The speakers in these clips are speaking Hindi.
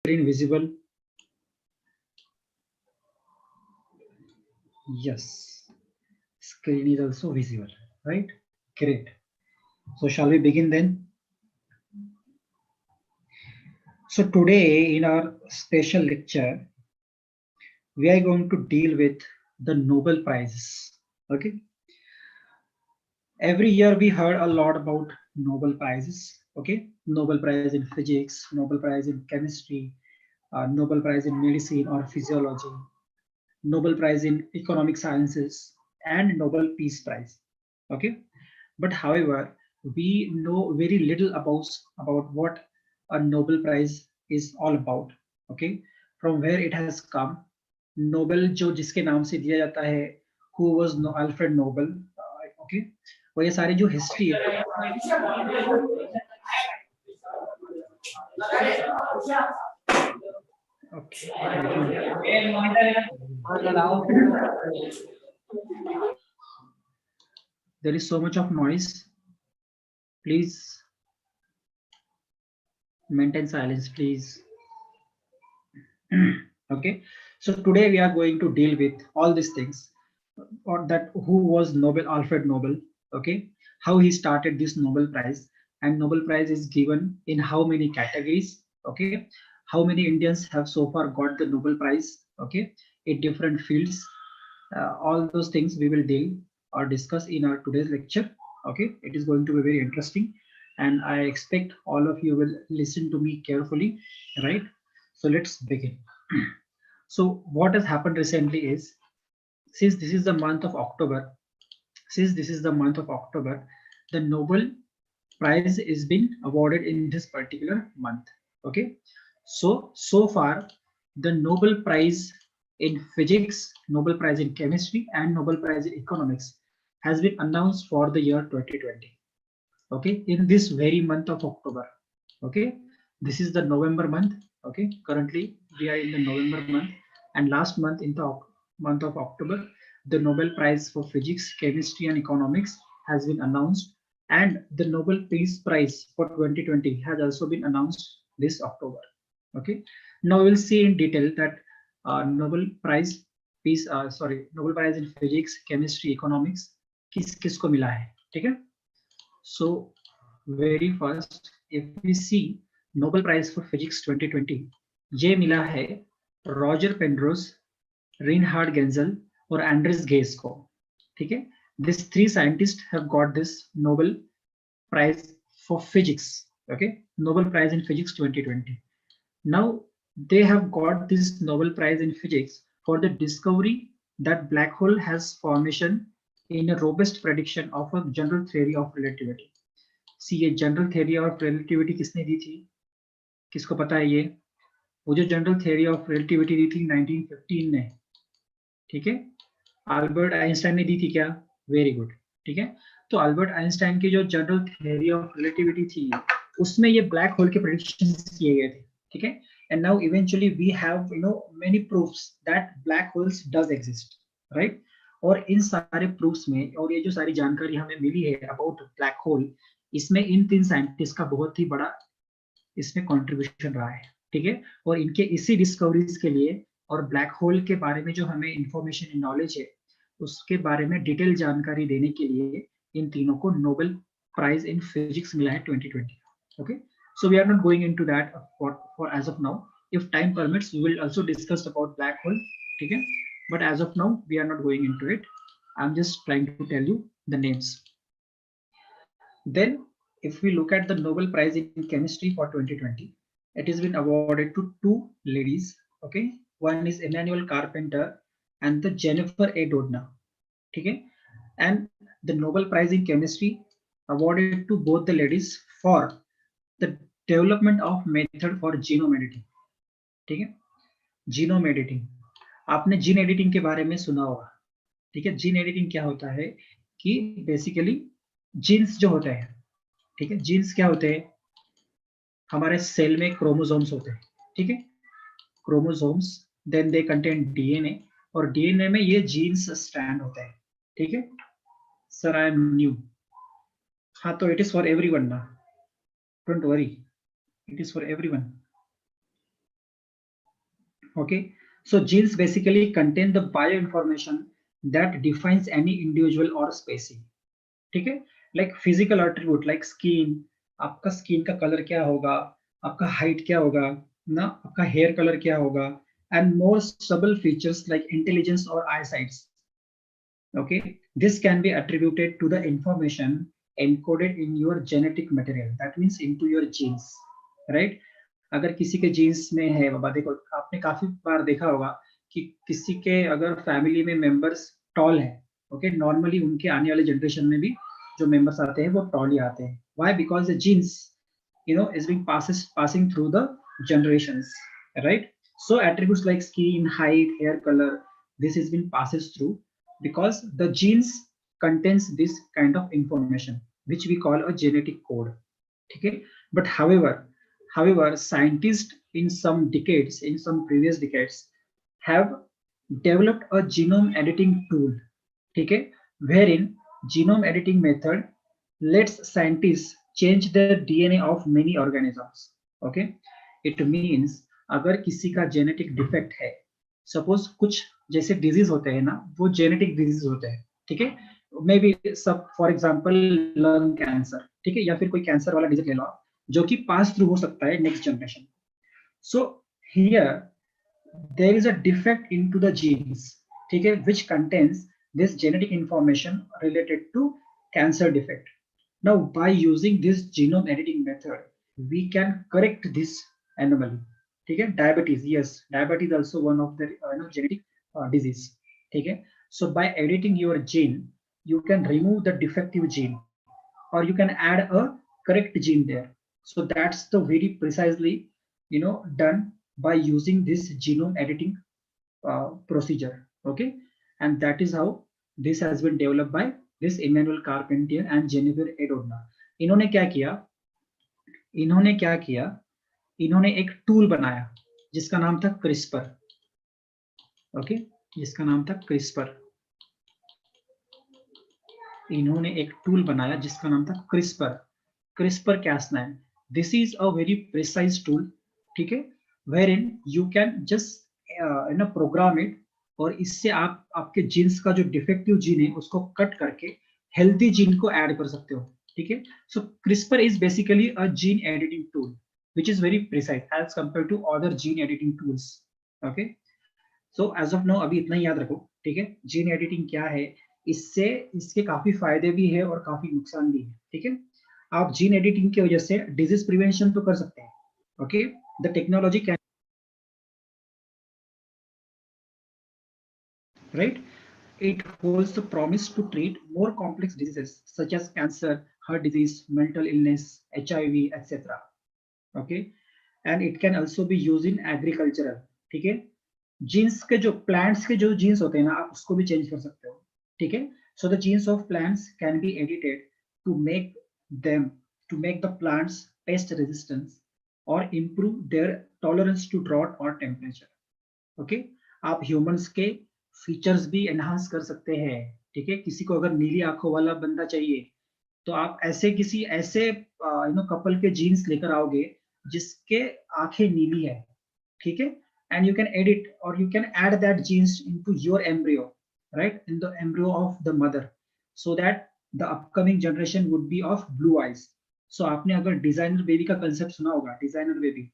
Screen visible? Yes, screen is also visible, right? Great. So shall we begin then? So today in our special lecture, we are going to deal with the Nobel Prizes. Okay. Every year we heard a lot about Nobel Prizes. Okay. Nobel Prize in Physics, Nobel Prize in Chemistry, Nobel Prize in Medicine or Physiology, Nobel Prize in Economic Sciences, and Nobel Peace Prize. Okay. But however, we know very little about what a Nobel Prize is all about. Okay. From where it has come. Nobel जो जिसके नाम से दिया जाता है, who was Alfred Nobel. Okay. और ये सारी जो हिस्ट्री है, okay. There is so much of noise. Please maintain silence, please. Okay. So today we are going to deal with all these things, or that who was Alfred Nobel. Okay. How he started this Nobel Prize, and Nobel Prize is given in how many categories. Okay. How many Indians have so far got the Nobel Prize? Okay. In different fields. All those things we will deal or discuss in our today's lecture. Okay. It is going to be very interesting, and I expect all of you will listen to me carefully, right? So let's begin. So what has happened recently is, since this is the month of October, the Nobel Prize is being awarded in this particular month. Okay. So far, the Nobel Prize in Physics, Nobel Prize in Chemistry, and Nobel Prize in Economics has been announced for the year 2020. Okay. In this very month of October. Okay. This is the November month. Okay. Currently, we are in the November month, and last month in the month of October, the Nobel Prize for Physics, Chemistry, and Economics has been announced, and the Nobel Peace Prize for 2020 has also been announced this October. Okay. Now we'll see in detail that Nobel Prize Nobel Prize in Physics, Chemistry, Economics किसको मिला है, ठीक है? So very first, if we see Nobel Prize for Physics 2020, ये मिला है रॉजर पेनरोज, रिनहार्ड गेंजल और एंड्रेस गेस को. ठीक है? These three scientists have got this Nobel Prize for Physics. Okay, Nobel Prize in Physics 2020. Now they have got this Nobel Prize in Physics for the discovery that black hole has formation in a robust prediction of a general theory of relativity. See, ये जनरल थ्योरी ऑफ रिलेटिविटी किसने दी थी? किसको पता है ये? वो जो जनरल थ्योरी ऑफ रिलेटिविटी दी थी 1915 ने, ठीक है, अल्बर्ट आइंस्टाइन ने दी थी क्या? Very good. ठीक है, तो अल्बर्ट आइंस्टाइन की जो जनरल थ्योरी ऑफ रिलेटिविटी थी, उसमें ये ब्लैक होल के प्रेडिक्शंस किए गए थे. ठीक है, and now eventually we have many proofs that black holes does exist, right? और इन सारे प्रूफ्स में, और ये जो सारी जानकारी हमें मिली है अबाउट ब्लैक होल, इसमें इन तीन साइंटिस्ट का बहुत ही बड़ा इसमें कंट्रीब्यूशन रहा है. ठीक है, और इनके इसी डिस्कवरीज के लिए और ब्लैक होल के बारे में जो हमें इंफॉर्मेशन नॉलेज है, उसके बारे में डिटेल जानकारी देने के लिए इन तीनों को नोबेल प्राइज इन फिजिक्स मिला है 2020. Okay, so we are not going into that for as of now. If time permits we will also discuss about black hole. ठीक है, but as of now we are not going into it. I'm just trying to tell you the names. Then if we look at the Nobel Prize in Chemistry for 2020, it has been awarded to two ladies. Okay, one is Emmanuel Carpenter and the Jennifer A. Doudna. Okay, and the Nobel Prize in Chemistry awarded to both the ladies for the development of method for genome editing. ठीक है, genome editing. आपने जीन एडिटिंग के बारे में सुना होगा. ठीक है, जीन एडिटिंग क्या होता है कि बेसिकली जीन्स जो होते हैं, ठीक है, जीन्स क्या होते हैं? हमारे सेल में क्रोमोसोम्स होते हैं. ठीक है, chromosomes, then they contain DNA, और डीएनए में ये जीन्स स्ट्रैंड होते हैं. ठीक है सर, आई एम न्यू. हाँ, तो इट इज फॉर एवरीवन ना, don't worry, it is for everyone. Okay, so genes basically contain the bioinformation that defines any individual or species. ठीक है, like physical attribute like skin, आपका स्किन का कलर क्या होगा, आपका हाइट क्या होगा ना, आपका हेयर कलर क्या होगा, एंड मोर सबल फीचर्स लाइक इंटेलिजेंस और आई sites. Okay, this can be attributed to the information encoded in your genetic material. That means into your genes, right? अगर किसी के जीन्स में है, बाबा देखो आपने काफी बार देखा होगा कि किसी के अगर फैमिली में मेंबर्स टॉल है, ओके, नॉर्मली उनके आने वाले जनरेशन में भी जो मेंबर्स आते हैं वो टॉल ही आते हैं. Why? Because the genes is being passing through the generations, right? So attributes like skin, height, hair color, this has been passes through because the genes contains this kind of information which we call a genetic code. Okay, but however scientists in some decades, in some previous decades, have developed a genome editing tool, okay, wherein genome editing method lets scientists change the DNA of many organisms. Okay, it means अगर किसी का जेनेटिक डिफेक्ट है, सपोज कुछ जैसे डिजीज होते हैं ना, वो जेनेटिक डिजीज होते हैं, ठीक है, मे बी सब फॉर एग्जांपल लंग कैंसर, ठीक है, या फिर कोई कैंसर वाला डिजीज ले लो जो कि पास थ्रू हो सकता है next generation. So here there is a defect into the genes, okay, which contains this genetic information related to cancer defect. Now by using this genome editing method we can correct this anomaly. Okay, diabetes, yes, diabetes also one of the genetic disease. Okay, so by editing your gene you can remove the defective gene or you can add a correct gene there. So that's the very precisely done by using this genome editing procedure. Okay, and that is how this has been developed by this Emmanuel Carpentier and Jennifer Edodna. इन्होंने क्या किया, इन्होंने क्या किया, इन्होंने एक टूल बनाया जिसका नाम था क्रिस्पर. ओके, जिसका नाम था क्रिस्पर. इन्होंने एक टूल बनाया जिसका नाम था CRISPR, CRISPR Cas9. This is a very precise tool, ठीक है, wherein you can just program it, और इससे आप आपके जीन्स का जो डिफेक्टिव जीन है उसको कट करके हेल्दी जीन को ऐड कर सकते हो. ठीक है, so CRISPR is basically a gene editing tool which is very precise as compared to other gene editing tools. Okay, so as of now अभी इतना ही याद रखो, ठीक है, जीन एडिटिंग क्या है, इससे इसके काफी फायदे भी है और काफी नुकसान भी है. ठीक है, आप जीन एडिटिंग की वजह से डिजीज प्रिवेंशन तो कर सकते हैं. Okay, the technology can, right, it holds the promise to treat more complex diseases such as cancer, heart disease, mental illness, HIV, etc. Okay, and it can also be used in agricultural. ठीक है, जीन्स के जो प्लांट्स के जो जीन्स होते हैं ना, आप उसको भी चेंज कर सकते हो. ठीक है, so the genes of plants can be edited to make them to make the plants pest resistance और improve their tolerance to drought और टेम्परेचर. ओके, आप ह्यूमंस के फीचर्स भी एनहांस कर सकते हैं. ठीक है, किसी को अगर नीली आंखों वाला बंदा चाहिए तो आप ऐसे किसी ऐसे कपल के जीन्स लेकर आओगे जिसके आंखें नीली है. ठीक है, and you can edit or you can add that genes into your embryo, right, in the embryo of the mother, so that the upcoming generation would be of blue eyes. So आपने अगर डिजाइनर बेबी का कंसेप्ट सुना होगा, designer baby,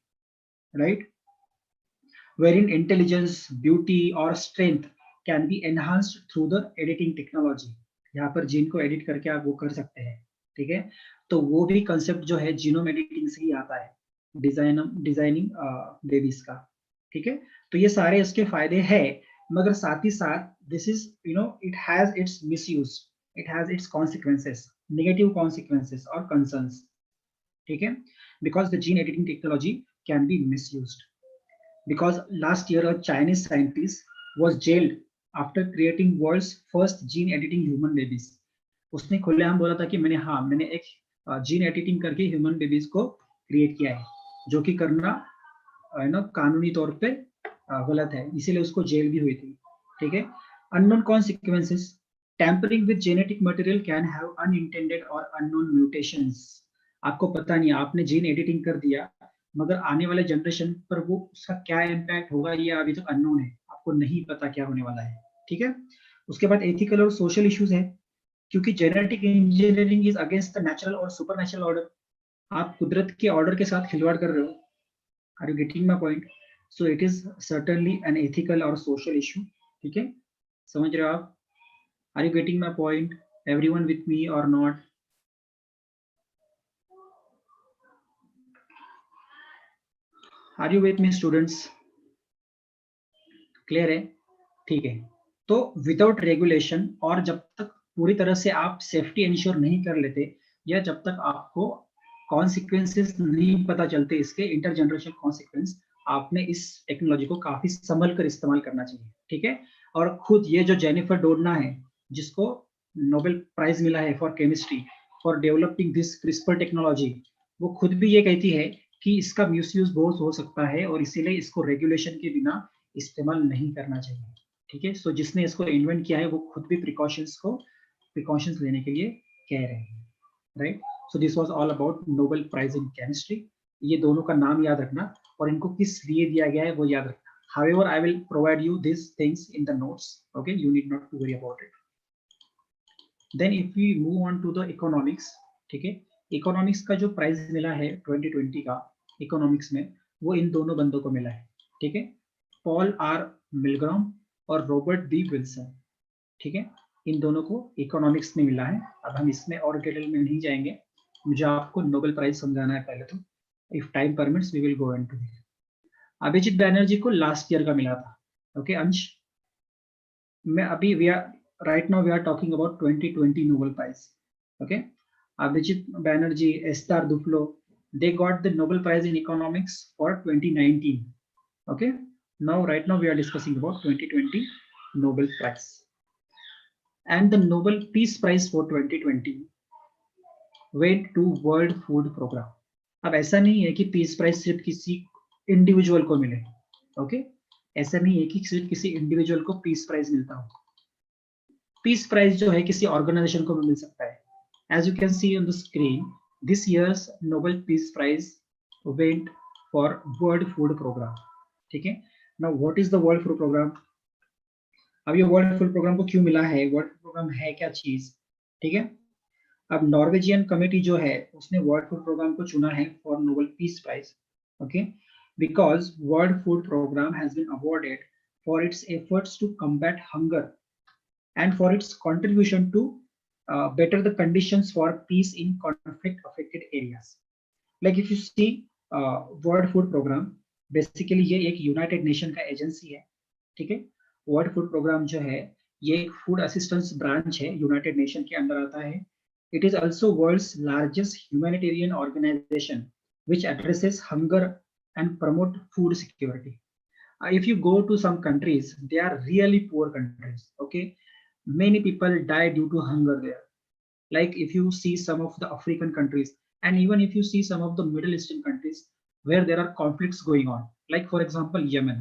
right, wherein intelligence, beauty or strength can be enhanced through the editing technology. यहाँ पर जीन को एडिट करके आप वो कर सकते हैं. ठीक है, तो वो भी कंसेप्ट जो है जीनोम एडिटिंग से ही आता है, डिजाइनिंग बेबीज का. ठीक है, तो ये सारे इसके फायदे हैं, मगर साथ ही साथ this is it has its misuse, it has its consequences, negative consequences और कंसर्न्स. ठीक है, because the gene editing technology can be misused. Because last year a Chinese scientist was jailed after creating world's first gene editing human babies. उसने खुलेआम बोला था कि मैंने एक जीन एडिटिंग करके ह्यूमन बेबीज को क्रिएट किया है, जो कि करना कानूनी तौर पे गलत है, इसीलिए उसको जेल भी हुई थी. ठीक है, unknown consequences, tampering with genetic material can have unintended और अननोन म्यूटेशंस. आपको पता नहीं, आपने जीन एडिटिंग कर दिया, मगर आने वाले जनरेशन पर वो उसका क्या इम्पैक्ट होगा ये अभी तक अननोन है, आपको नहीं पता क्या होने वाला है, ठीक है। उसके बाद एथिकल और सोशल इश्यूज है, क्योंकि genetic engineering is against the natural और सुपर नेचुरल ऑर्डर, आप कुदरत के ऑर्डर के साथ खिलवाड़ कर रहे हो। Are you getting my point? So it is certainly an ethical और सोशल इशू, ठीक है, समझ रहे हो आप? Are you getting my point everyone with me और not? Are you with me students? Clear है? ठीक है। तो विदाउट रेगुलेशन और जब तक पूरी तरह से आप सेफ्टी इंश्योर नहीं कर लेते, या जब तक आपको कॉन्सिक्वेंसेस नहीं पता चलते इसके इंटर जनरेशन कॉन्सिक्वेंस, आपने इस टेक्नोलॉजी को काफी संभल कर इस्तेमाल करना चाहिए, ठीक है। और खुद ये जो जेनिफर डोडना है, जिसको नोबेल प्राइज मिला है for chemistry for developing this CRISPR technology, वो खुद भी ये कहती है कि इसका मिसयूज बहुत हो सकता है और इसीलिए इसको रेगुलेशन के बिना इस्तेमाल नहीं करना चाहिए, ठीक है। सो जिसने इसको इन्वेंट किया है वो खुद भी प्रिकॉशंस लेने के लिए कह रहे हैं, right. So this was all about Nobel prize in chemistry. ये दोनों का नाम याद रखना और इनको किस लिए दिया गया है वो याद रखना। However, I will provide you these things in the notes. Okay, you need not to worry about it. Then if we move on to the economics, ठीक है, इकोनॉमिक्स का जो प्राइज मिला है 2020 का इकोनॉमिक्स में, वो इन दोनों बंदों को मिला है, ठीक है, पॉल आर मिलग्राम और रॉबर्ट बी विल्सन, ठीक है, इन दोनों को इकोनॉमिक्स में मिला है। अब हम इसमें और डिटेल में नहीं जाएंगे, मुझे आपको नोबेल प्राइज समझाना है पहले तो, if time permits we will go into it. Abhijit Banerjee को लास्ट ईयर का मिला था, ओके अंश। मैं अभी we are right now we are talking about 2020 Nobel prize, okay. Abhijit Banerjee, Esther Duflo, they got the Nobel Prize in Economics for 2019, okay. Now right now we are discussing about 2020 Nobel Prize, and the Nobel Peace Prize for 2020 went to World Food Program. अब ऐसा नहीं है कि पीस प्राइज सिर्फ किसी इंडिविजुअल को मिले, ओके, ऐसा नहीं है कि सिर्फ किसी इंडिविजुअल को पीस प्राइज मिलता हो। पीस प्राइज जो है किसी ऑर्गेनाइजेशन को भी मिल सकता है। As you can see on the screen, this year's Nobel peace prize went for world food programme, ठीक है। Now what is the world food programme? अब ये वर्ल्ड फूड प्रोग्राम को क्यों मिला है, वर्ल्ड फूड प्रोग्राम है क्या चीज, ठीक है। अब नॉर्वेजियन कमेटी जो है उसने वर्ल्ड फूड प्रोग्राम को चुना है for Nobel peace prize, okay, because world food programme has been awarded for its efforts to combat hunger and for its contribution to better the conditions for peace in conflict affected areas. Like if you see World Food Program, basically ये एक यूनाइटेड नेशन का एजेंसी है, ठीक है। वर्ल्ड फूड प्रोग्राम जो है ये एक फूड असिस्टेंस ब्रांच है, यूनाइटेड नेशन के अंदर आता है। It is also world's largest humanitarian organisation which addresses hunger and promote food security. If you go to some countries, they are really poor countries, okay. Many people die due to hunger there. Like if you see some of the African countries, and even if you see some of the Middle Eastern countries where there are conflicts going on, like for example Yemen,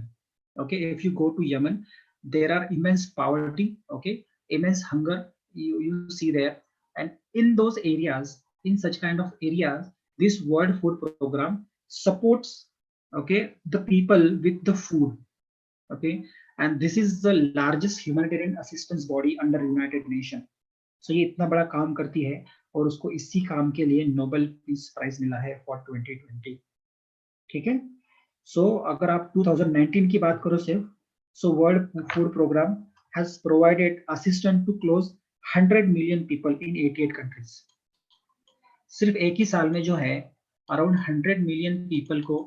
okay, if you go to Yemen, there are immense poverty, okay, immense hunger you see there. And in those areas, in such kind of areas, this World Food Program supports, okay, the people with the food, okay, and this is the largest humanitarian assistance body under United Nation. So ये इतना बड़ा काम करती है और उसको इसी काम के लिए नोबेल पीस प्राइज मिला है फॉर 2020, ठीक है। सो अगर आप 2019 की बात करो सिर्फ, so world food programme has provided assistance to close 100 million people in 88 countries. सिर्फ एक ही साल में जो है अराउंड 100 मिलियन पीपल को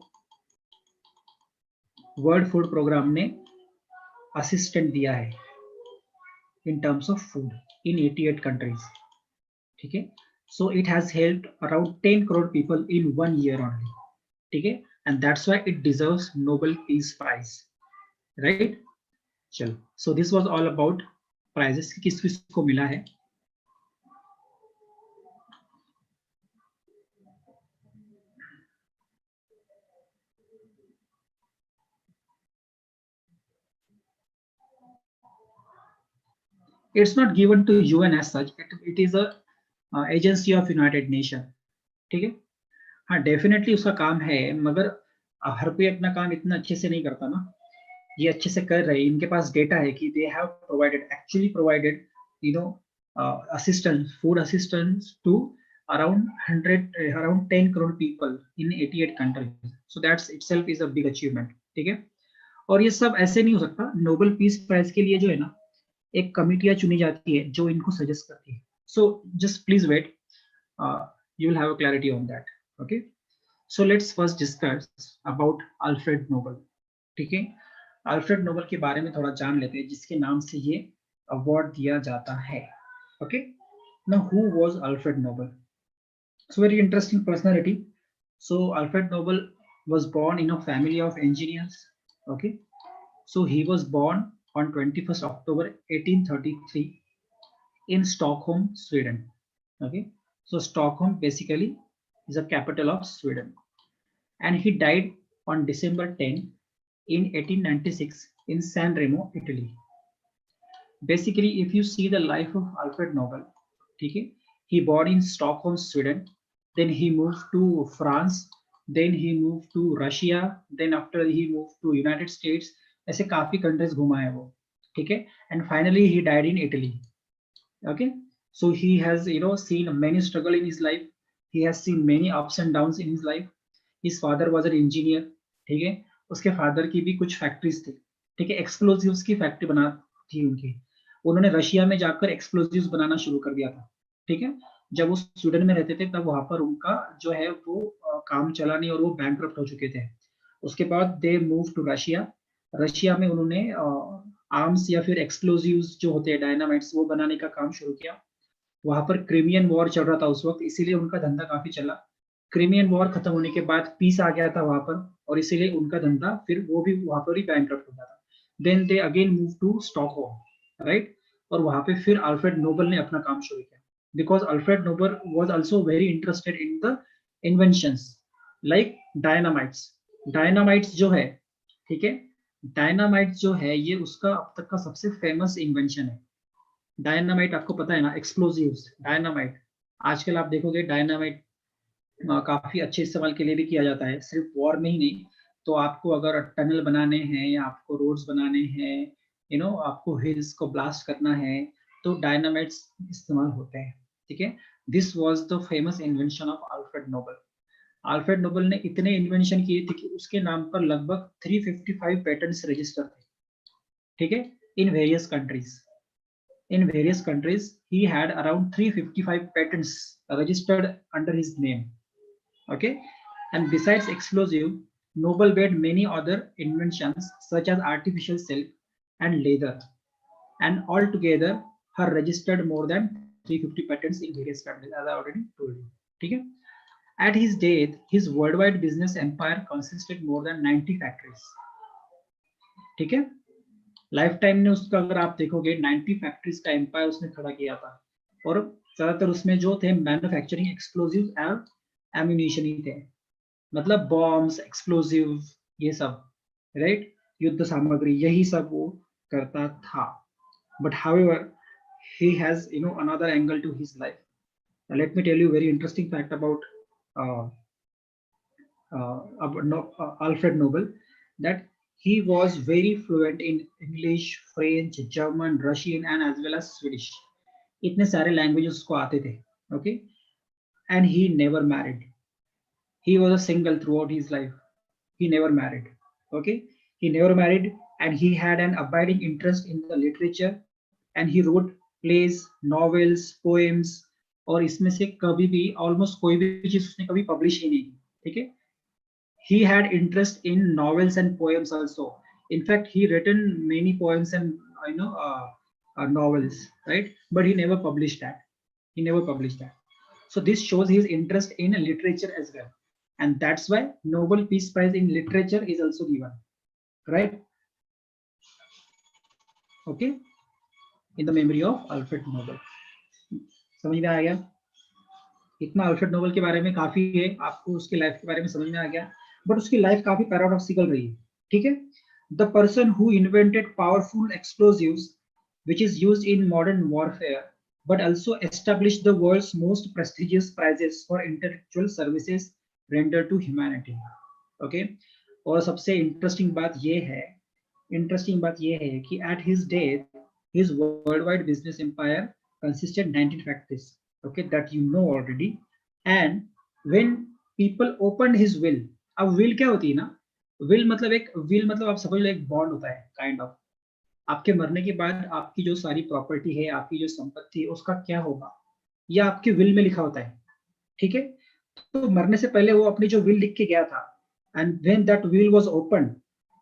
वर्ल्ड फूड प्रोग्राम ने असिस्टेंट दिया है in terms of food in 88 countries, ठीक है। So it has helped around 10 crore people in 1 year only, ठीक है, and that's why it deserves Nobel Peace Prize, right? चलो, so this was all about prizes किस किस को मिला है। It's not given to UN as such, it is a agency of United Nation, ठीक है। हाँ डेफिनेटली उसका काम है, मगर हर कोई अपना काम इतना अच्छे से नहीं करता ना। ये अच्छे से कर रहे हैं, इनके पास डेटा है कि they have provided actually provided you know assistance, food assistance to around 10 crore people in 88 countries. So that's itself is a big achievement. ठीक है, और ये सब ऐसे नहीं हो सकता। नोबेल पीस प्राइज के लिए जो है ना, एक कमिटियां चुनी जाती है जो इनको सजेस्ट करती है। So just please wait, you will have a clarity on that. Okay, so let's first discuss about Alfred Nobel. ठीक है, अल्फ्रेड नोबेल के बारे में थोड़ा जान लेते हैं, जिसके नाम से ये अवार्ड दिया जाता है। Okay, now who was Alfred Nobel? So very interesting personality. So Alfred Nobel was born in a family of engineers. Okay, so he was born on 21st October 1833 in Stockholm, Sweden. Okay, so Stockholm basically is a capital of Sweden, and he died on December 10 in 1896 in San Remo, Italy. Basically, if you see the life of Alfred Nobel, okay, he born in Stockholm, Sweden, then he moved to France, then he moved to Russia, then after he moved to United States, ऐसे काफी countries घुमा है वो, ठीक है, and finally he died in Italy. Okay, so he has seen many struggle in his life, he has seen many ups and downs in his life. His father was an engineer, ठीक है, उसके फादर की भी कुछ फैक्ट्रीज थी, ठीक है, एक्सप्लोजिव्स की फैक्ट्री बना थी उनकी। उन्होंने रशिया में जाकर एक्सप्लोजिव्स बनाना शुरू कर दिया था, ठीक है। जब वो स्वीडन में रहते थे तब वहां पर उनका जो है वो काम चला नहीं और वो बैंकक्रप्ट हो चुके थे। उसके बाद they move to Russia. Russia में उन्होंने आर्म्स या फिर एक्सप्लोजिव्स जो होते हैं डायनामाइट्स वो बनाने का काम शुरू किया। वहां पर क्रीमियन वॉर चल रहा था उस वक्त, इसीलिए उनका धंधा काफी चला। क्रीमियन वॉर खत्म होने के बाद पीस आ गया था वहां पर, और इसीलिए उनका धंधा फिर वो भी वहां पर ही बैंकक्रप्ट हो गया था। Then they again move to Stockholm, right, और वहां पे फिर अल्फ्रेड नोबल ने अपना काम शुरू किया, because Alfred Nobel was also very interested in the inventions like dynamites. Dynamites जो है, ठीक है, डायनामाइट जो है ये उसका अब तक का सबसे फेमस इन्वेंशन है। डायनामाइट आपको पता है ना, एक्सप्लोजिव्स, डायनामाइट। आजकल आप देखोगे डायनामाइट काफी अच्छे इस्तेमाल के लिए भी किया जाता है, सिर्फ वॉर में ही नहीं। तो आपको अगर टनल बनाने हैं या आपको रोड्स बनाने हैं, आपको हिल्स को ब्लास्ट करना है, तो डायनामाइट्स इस्तेमाल होते हैं, ठीक है। This was the famous invention of Alfred Nobel. Alfred Nobel ने इतने इन्वेंशन किए थे कि उसके नाम पर लगभग 355 पेटेंट्स रजिस्टर थे, ठीक है, in various countries. In various countries, he had around 355 patents registered under his name. Okay, and besides explosive, Nobel made many other inventions such as artificial silk and leather, and altogether, her registered more than 350 patents in various countries, as I already told you. Okay, at his death, his worldwide business empire consisted more than 90 factories. ठीक है, लाइफ टाइम में उसका अगर आप देखोगे 90 फैक्ट्रीज का एम्पायर उसने खड़ा किया था, और ज्यादातर उसमें जो थे मैन्युफैक्चरिंग एक्सप्लोजिव एंड एम्यूनिशन ही थे, मतलब बॉम्ब्स, एक्सप्लोजिव, ये सब, राइट, युद्ध सामग्री, यही सब वो करता था। But however he has another angle to his life. Let me tell you very interesting fact about Alfred Nobel, that he was very fluent in English, French, German, Russian and as well as Swedish. इतने सारे languages उसको आते थे, okay, and he never married. He was a single throughout his life. He never married, okay, he never married, and he had an abiding interest in the literature, and he wrote plays, novels, poems, और इसमें से कभी भी almost कोई भी चीज उसने कभी publish ही नहीं की, ठीक है। He had interest in novels and poems also. In fact, he written many poems and novels, right, but he never published that. He never published that. So this shows his interest in literature as well, and that's why Nobel Peace Prize in literature is also given, right? Okay, in the memory of Alfred Nobel. समझ में आ गया? इतना अल्फ्रेड नोबेल के बारे में काफी है, आपको उसकी लाइफ के बारे में समझ में आ गया, बट उसकी लाइफ काफी पैराडॉक्सिकल रही है, ठीक है। The person who invented powerful explosives which is used in modern warfare, but also established the world's most prestigious prizes for intellectual services render to humanity. Okay, और सबसे इंटरेस्टिंग बात ये है कि at his death his worldwide business empire consisted 19 factories, okay, that you know already. And when people opened his will, अब will क्या होती है ना, will मतलब आप समझ लो एक बॉन्ड होता है काइंड ऑफ। आपके मरने के बाद आपकी जो सारी प्रॉपर्टी है, आपकी जो संपत्ति है, उसका क्या होगा, यह आपके विल में लिखा होता है, ठीक है। तो मरने से पहले वो अपनी जो विल लिख के गया था, and when that will was open,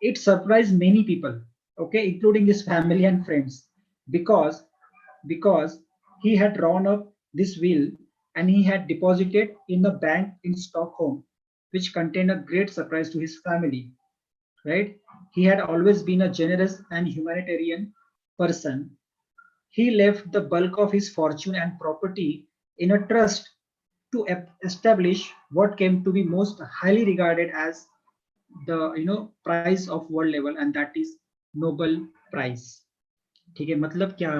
it surprise many people, okay, including his family and friends, because he had drawn up this will and he had deposited in a bank in Stockholm, which contained a great surprise to his family, right? He had always been a generous and humanitarian person. He left the bulk of his fortune and property in a trust to establish what came to be most highly regarded as the prize of world level, and that is Nobel Prize। ठीक है, मतलब क्या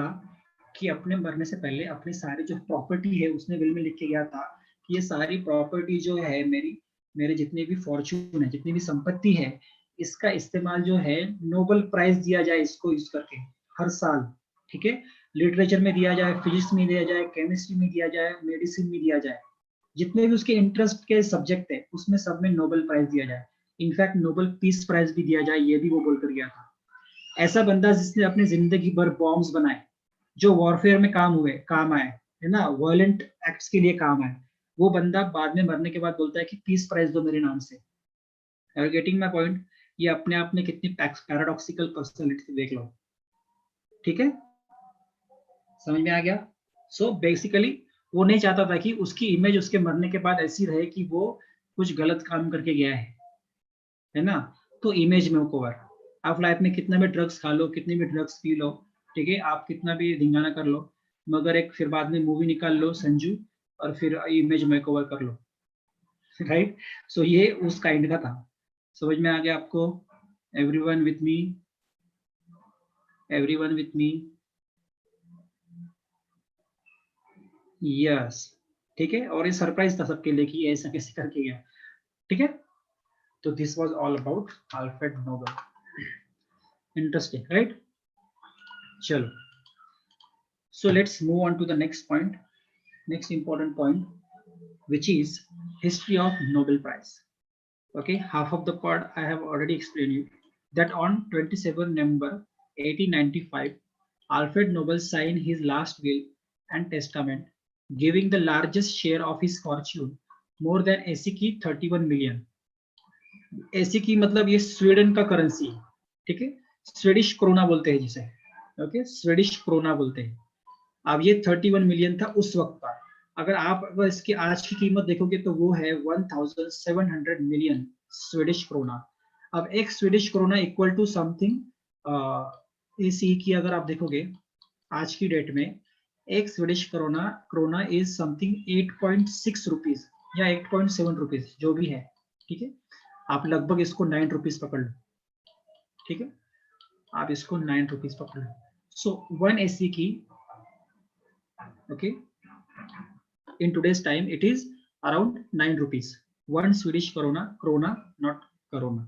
कि अपने मरने से पहले अपनी सारी जो प्रॉपर्टी है उसने विल में लिख के गया था कि ये सारी प्रॉपर्टी जो है मेरे जितने भी फॉर्चून है, जितनी भी संपत्ति है, इसका इस्तेमाल जो है नोबेल प्राइज दिया जाए इसको यूज करके हर साल, ठीक है। लिटरेचर में दिया जाए, फिजिक्स में दिया जाए, केमिस्ट्री में दिया जाए, मेडिसिन में दिया जाए, जितने भी उसके इंटरेस्ट के सब्जेक्ट है उसमें सब में नोबेल प्राइज दिया जाए। इनफैक्ट नोबेल पीस प्राइज भी दिया जाए, ये भी वो बोलकर गया था। ऐसा बंदा जिसने अपनी जिंदगी भर बॉम्ब्स बनाए, जो वॉरफेयर में काम आए, है ना, वायलेंट एक्ट्स के लिए काम आए, वो बंदा बाद में मरने के बाद बोलता है कि पीस प्राइज दो मेरे नाम से। Are getting my point? ये अपने आप में कितनी पैराडॉक्सिकल पर्सनालिटी देख लो, ठीक है, समझ में आ गया। सो बेसिकली वो नहीं चाहता था कि उसकी इमेज उसके मरने के बाद ऐसी रहे कि वो कुछ गलत काम करके गया है ना। तो इमेज में कवर, आप लाइफ में कितना भी ड्रग्स खा लो, कितने भी ड्रग्स पी लो, ठीक है, आप कितना भी धिंगाना कर लो, मगर एक फिर बाद में मूवी निकाल लो संजू और फिर इमेज में कवर कर लो, राइट। सो ये उस काइंड का था। समझ में आ गया आपको? Everyone with me, everyone with me, yes, ठीक है। और ये सरप्राइज था सबके लिए कि ऐसा कैसे करके गया, ठीक है। तो this was all about Alfred Nobel. Interesting, right? चलो, so let's move on to the next point, next important point, which is history of Nobel Prize. Okay, half of the part I have already explained you, that on 27 November 1895 Alfred Nobel signed his last will and testament, giving the largest share of his fortune, more than ADCI 31 million। ADCI मतलब ये स्वीडन का करेंसी, ठीक है, स्वीडिश क्रोना बोलते हैं जिसे, ओके, स्वीडिश क्रोना बोलते हैं। अब ये 31 मिलियन था उस वक्त का। अगर इसकी आज की कीमत देखोगे तो वो है 1700 मिलियन स्वीडिश क्रोना। अब एक Swedish krona equal to something एसी की अगर आप देखोगे आज की डेट में, एक Swedish krona is something 8.6 rupees या 8.7 रुपीज जो भी है, ठीक है। आप लगभग इसको 9 रुपीज पकड़ लो, ठीक है, आप इसको 9 रुपीज पकड़ लो। सो 1 एसी की, okay, in today's time it is around 9 rupees, 1 Swedish krona, not corona।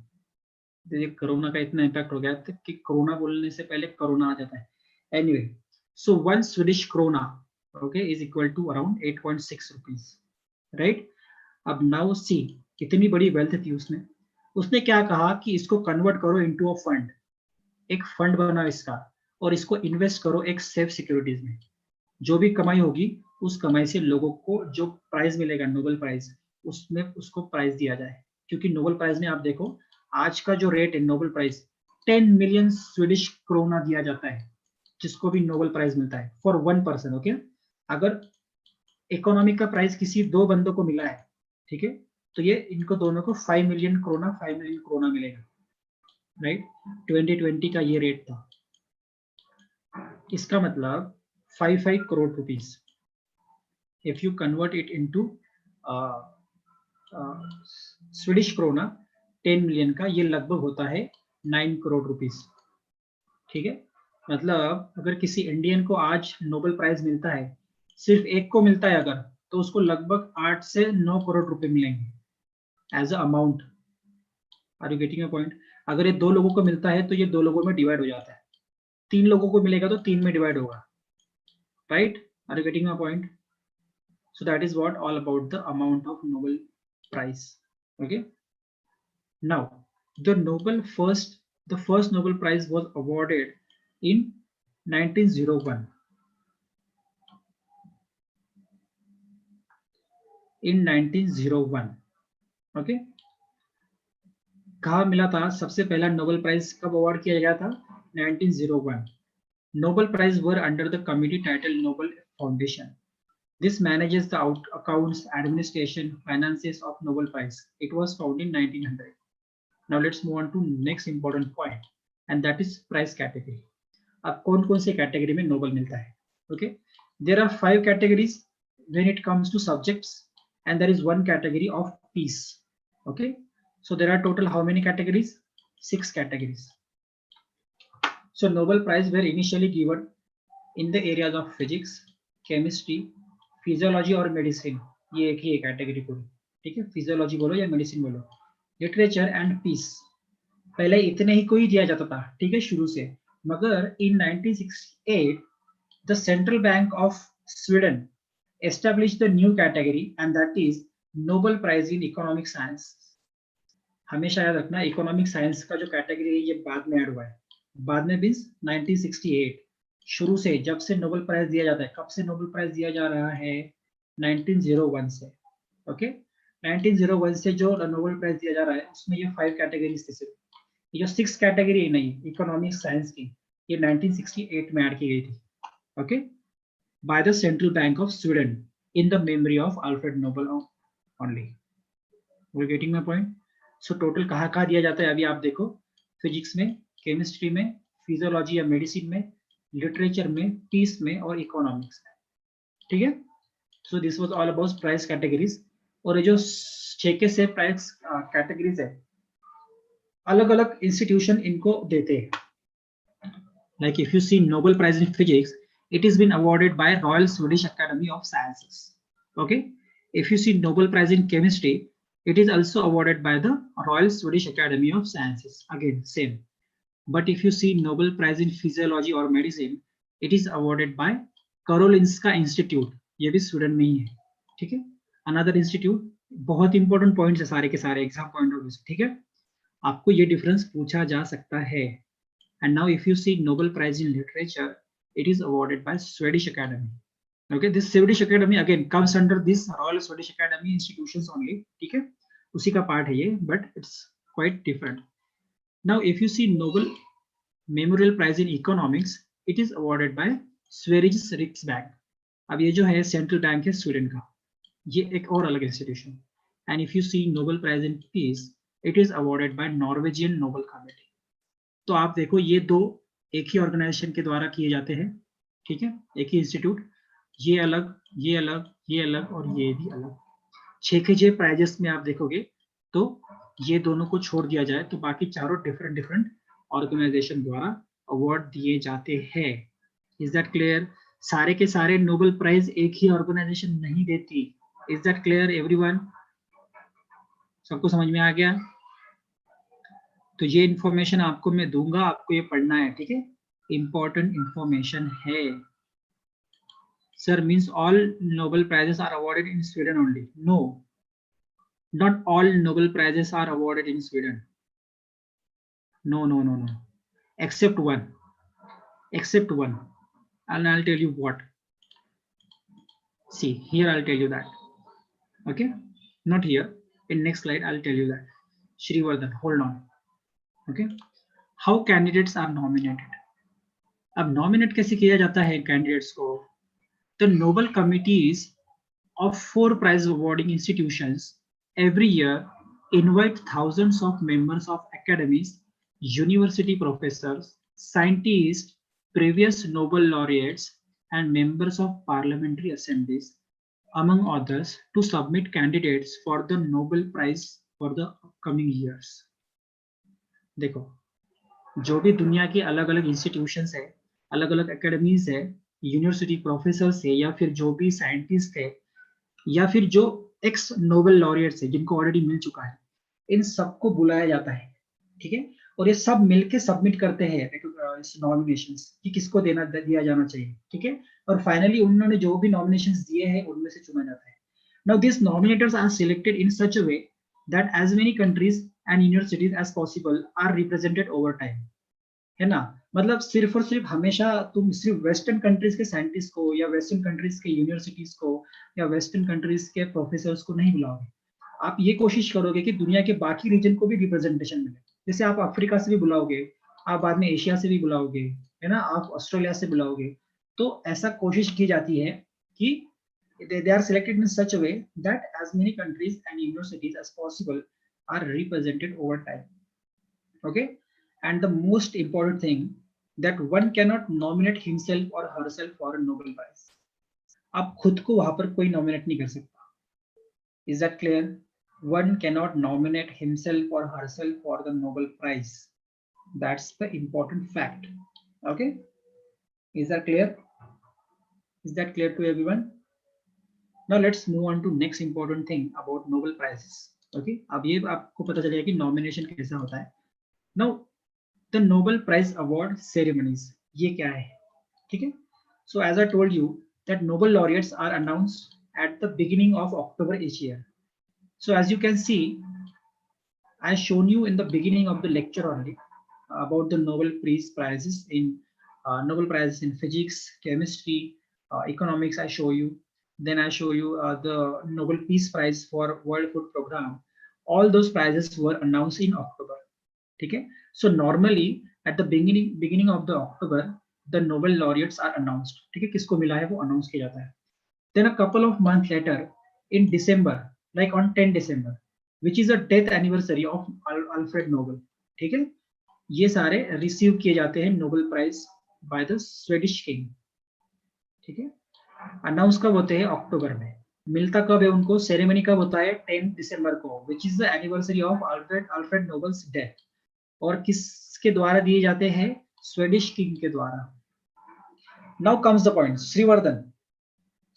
ये कोरोना का इतना इम्पैक्ट हो गया था कि कोरोना बोलने से पहले कोरोना आ जाता है। Anyway, so 1 Swedish krona, okay, is equal to around 8.6 rupees, right? अब नाउ सी, कितनी बड़ी वेल्थ थी उसने क्या कहा कि इसको कन्वर्ट करो इनटू अ फंड, एक फंड बनाओ इसका, और इसको इन्वेस्ट करो एक सेफ सिक्योरिटीज में। जो भी कमाई होगी उस कमाई से लोगों को जो प्राइज मिलेगा नोबेल प्राइज, उसमें उसको प्राइज दिया जाए। क्योंकि नोबेल प्राइज में आप देखो आज का जो रेट है Nobel prize 10 million Swedish krona दिया जाता है जिसको भी नोबेल प्राइज मिलता है फॉर 1 पर्सन, ओके। अगर इकोनॉमिक का प्राइज किसी 2 बंदों को मिला है, ठीक है, तो ये इनको दोनों को 5 मिलियन क्रोना मिलेगा, राइट। 2020 का ये रेट था। इसका मतलब 5 crore rupees. If you convert it into Swedish krona 10 million का, ये लगभग होता है 9 करोड़ रुपीस, ठीक है। मतलब अगर किसी इंडियन को आज नोबेल प्राइज मिलता है, सिर्फ एक को मिलता है अगर, तो उसको लगभग 8 से 9 करोड़ रुपए मिलेंगे, as a amount. Are you getting a point? अगर ये 2 लोगों को मिलता है तो ये 2 लोगों में डिवाइड हो जाता है, 3 लोगों को मिलेगा तो 3 में डिवाइड होगा, right? Are you getting a point? So that is what all about the amount of Nobel Prize. Okay. Now the first Nobel Prize was awarded in 1901. In 1901. Okay. कहाँ मिला था सबसे पहला नोबेल प्राइज, कब अवार्ड किया गया था? 1901. Nobel Prize were under the committee titled Nobel Foundation. This manages the accounts, administration, finances of Nobel Prize. It was founded in 1900. Now let's move on to next important point, and that is prize category. अब कौन कौन से कैटेगरी में नोबेल मिलता है? Okay, there are 5 categories when it comes to subjects, and there is 1 category of peace. Okay, so there are total how many categories? 6 categories. So Nobel Prize were initially given in the areas of physics, chemistry, physiology और medicine. ये एक ही कैटेगरी पूरी, ठीक है? फिजियोलॉजी बोलो या मेडिसिन बोलो, लिटरेचर एंड पीस, पहले इतने ही को ही दिया जाता था, ठीक है, शुरू से। मगर in 1968 the central bank of Sweden established the new category and that is Nobel prize in economic science. हमेशा याद रखना, इकोनॉमिक साइंस का जो कैटेगरी है ये बाद में ऐड हुआ है, बाद में मीन्स 1968। शुरू से जब से नोबेल प्राइज दिया जाता है, कब से नोबेल प्राइज दिया जा रहा है? 1901 से। ओके, 1901 से जो नोबेल प्राइज दिया जा रहा है उसमें ये 5 कैटेगरीज थी सिर्फ। ये जो 6 कैटेगरी है नहीं इकोनॉमिक साइंस की, ये 1968 में ऐड की गई थी। Okay, by the central bank of Sweden in the memory of Alfred Nobel only. We getting my point? So total कहाँ कहाँ दिया जाता है अभी आप देखो, फिजिक्स में, केमिस्ट्री में, फिजियोलॉजी या मेडिसिन में, लिटरेचर में, पीस में और इकोनॉमिक्स में, ठीक है? सो this was all about price categories. और ये जो 6 के से प्राइस कैटेगरीज है, अलग अलग इंस्टीट्यूशन इनको देते हैं। Like if you see Nobel prize in physics, it has been awarded by Royal Swedish Academy of Sciences. Okay, if you see Nobel Prize in chemistry, it is also awarded by the Royal Swedish Academy of Sciences. Again, same. But if you see Nobel Prize in physiology or medicine, it is awarded by Karolinska Institute. ये भी स्वीडन में ही है, ठीक है? Another institute. बहुत इंपॉर्टेंट पॉइंट्स है सारे के सारे एग्जाम पॉइंट ऑफ व्यू से, ठीक है? आपको ये डिफरेंस पूछा जा सकता है। And now if you see Nobel Prize in literature, it is awarded by Swedish Academy. Okay, this Swedish Academy again comes under this Royal Swedish Academy institutions only, ठीक है? उसी का पार्ट है ये, but it's quite different. Now if you see Nobel Memorial Prize in Economics, it is awarded by Sveriges Riksbank. अब ये जो है सेंट्रल बैंक है स्वीडन का, ये एक और अलग institution. And if you see Nobel Prize in Peace, it is awarded by Norwegian Nobel Committee. तो आप देखो ये दो एक ही ऑर्गेनाइजेशन के द्वारा किए जाते हैं, ठीक है? एक ही इंस्टीट्यूट, ये अलग, ये अलग, ये अलग और ये भी अलग। 6 के 6 प्राइजेस में आप देखोगे तो ये दोनों को छोड़ दिया जाए तो बाकी चारों डिफरेंट डिफरेंट ऑर्गेनाइजेशन द्वारा अवार्ड दिए जाते हैं। Is that clear? सारे के सारे नोबेल प्राइज एक ही ऑर्गेनाइजेशन नहीं देती। Is that clear everyone? सबको समझ में आ गया? तो ये इंफॉर्मेशन आपको मैं दूंगा, आपको ये पढ़ना है, ठीक है? इंपॉर्टेंट इंफॉर्मेशन है। Sir means all Nobel prizes are awarded in Sweden only? No, not all Nobel prizes are awarded in Sweden. No no no no, except one, and I'll tell you what. See here, I'll tell you that. Okay, not here, in next slide I'll tell you that. Shrivardhan, hold on. Okay, how candidates are nominated? अब नॉमिनेट कैसे किया जाता है कैंडिडेट्स को? The Nobel committees of 4 prize awarding institutions every year invite thousands of members of academies, university professors, scientists, previous Nobel laureates, and members of parliamentary assemblies, among others, to submit candidates for the Nobel Prize for the upcoming years. देखो, जो भी दुनिया के अलग अलग इंस्टीट्यूशंस है, अलग अलग एकेडमीज है, यूनिवर्सिटी प्रोफेसर्स है, या फिर जो भी साइंटिस्ट है, या फिर जो एक्स नोबेल लॉरियट्स है जिनको ऑलरेडी मिल चुका है, इन सबको बुलाया जाता है, ठीक है, और ये सब मिलके सबमिट करते हैं इस नॉमिनेशंस कि किसको दिया जाना चाहिए, ठीक है, और फाइनली उन्होंने जो भी नॉमिनेशंस दिए हैं उनमें से चुना जाता है. Now this nominators are selected in such a way that as many countries and universities as possible are represented over time, है ना. मतलब सिर्फ और सिर्फ हमेशा तुम सिर्फ वेस्टर्न कंट्रीज के साइंटिस्ट को या वेस्टर्न कंट्रीज के यूनिवर्सिटीज को या वेस्टर्न कंट्रीज के प्रोफेसर्स को नहीं बुलाओगे. आप ये कोशिश करोगे कि दुनिया के बाकी रीजन को भी रिप्रेजेंटेशन मिले. जैसे आप अफ्रीका से भी बुलाओगे, आप बाद में एशिया से भी बुलाओगे, है ना, आप ऑस्ट्रेलिया से बुलाओगे. तो ऐसा कोशिश की जाती है कि they are selected in such a way that as many countries and universities as possible are represented over time. Okay, and the most important thing that one cannot nominate himself or herself for a Nobel Prize. आप खुद को वहां पर कोई नॉमिनेट नहीं कर सकता. Is that clear? One cannot nominate himself or herself for the Nobel Prize. That's the important fact. Okay, is that clear? Is that clear to everyone? Now let's move on to next important thing about Nobel Prizes. Okay, अब ये आपको पता चलेगा कि नॉमिनेशन कैसा होता है. Now the Nobel Prize award ceremonies, ये क्या है, ठीक है. So as I told you that Nobel laureates are announced at the beginning of October each year. So as you can see, I shown you in the beginning of the lecture only about the Nobel Peace Prizes in Nobel Prizes in physics, chemistry, economics. I show you. Then I show you the Nobel Peace Prize for World Food Program. All those prizes were announced in October. Okay. So normally at the beginning of the October, the Nobel laureates are announced. ठीक है, किसको मिला है वो announce किया जाता है. Then a couple of months later, in December, like on 10 December, which is a death anniversary of Alfred Nobel. ठीक है, ये सारे रिसीव किए जाते हैं Nobel prize by the Swedish king. ठीक है, अनाउंस कब होते हैं? अक्टूबर में. मिलता कब है उनको? सेरेमनी कब होता है? 10 दिसंबर को, which is the anniversary of Alfred nobles death. और किसके द्वारा दिए जाते हैं? स्वीडिश किंग के द्वारा. Now comes the point.